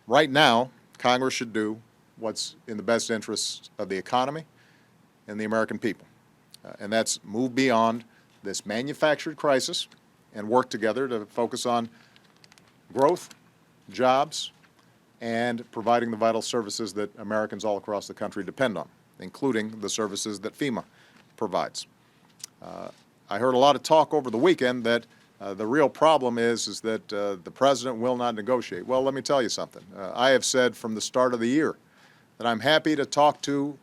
Right now, Congress should do what's in the best interests of the economy and the American people. And that's move beyond this manufactured crisis and work together to focus on growth, jobs, and providing the vital services that Americans all across the country depend on, including the services that FEMA provides. I heard a lot of talk over the weekend that the real problem is that the president will not negotiate. Well, let me tell you something. I have said from the start of the year that I'm happy to talk to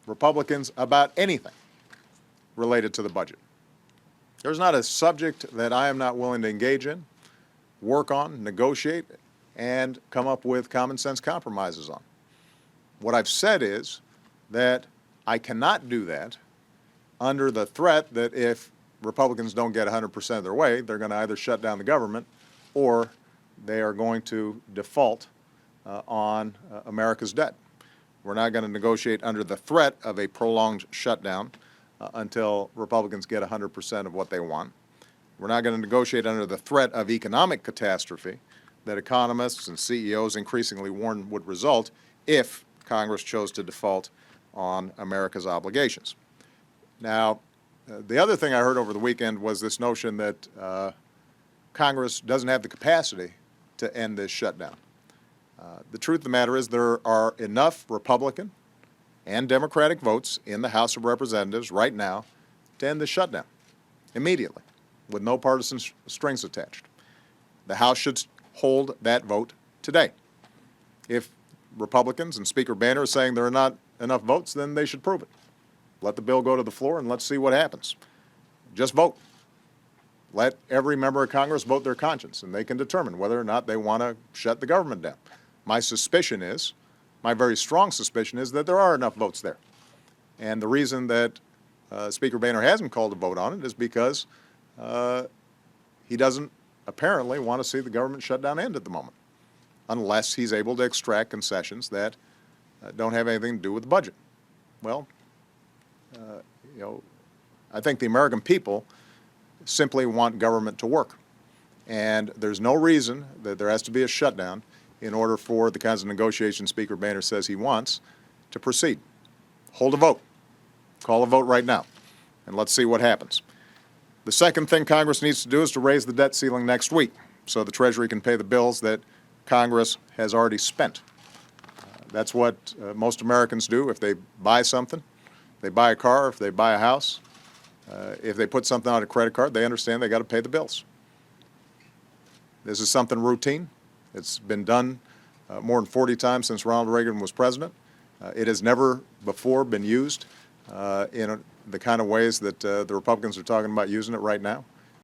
Republicans about anything related to the budget. There's not a subject that I am not willing to engage in, work on, negotiate, and come up with common sense compromises on. What I've said is that I cannot do that under the threat that if Republicans don't get 100% of their way, they're going to either shut down the government or they are going to default on America's debt. We're not going to negotiate under the threat of a prolonged shutdown until Republicans get 100% of what they want. We're not going to negotiate under the threat of economic catastrophe that economists and CEOs increasingly warn would result if Congress chose to default on America's obligations. Now, the other thing I heard over the weekend was this notion that Congress doesn't have the capacity to end this shutdown. The truth of the matter is there are enough Republican and Democratic votes in the House of Representatives right now to end the shutdown immediately with no partisan strings attached. The House should hold that vote today. If Republicans and Speaker Boehner are saying there are not enough votes, then they should prove it. Let the bill go to the floor and let's see what happens. Just vote. Let every member of Congress vote their conscience, and they can determine whether or not they want to shut the government down. My suspicion is, my very strong suspicion is that there are enough votes there. And the reason that Speaker Boehner hasn't called a vote on it is because he doesn't apparently want to see the government shutdown end at the moment, unless he's able to extract concessions that don't have anything to do with the budget. Well, I think the American people simply want government to work. And there's no reason that there has to be a shutdown in order for the kinds of negotiations Speaker Boehner says he wants to proceed. Hold a vote. Call a vote right now, and let's see what happens. The second thing Congress needs to do is to raise the debt ceiling next week so the Treasury can pay the bills that Congress has already spent. That's what most Americans do if they buy something. They buy a car, if they buy a house, if they put something on a credit card, they understand they got to pay the bills. This is something routine. It's been done more than 40 times since Ronald Reagan was president. It has never before been used in the kind of ways that the Republicans are talking about using it right now.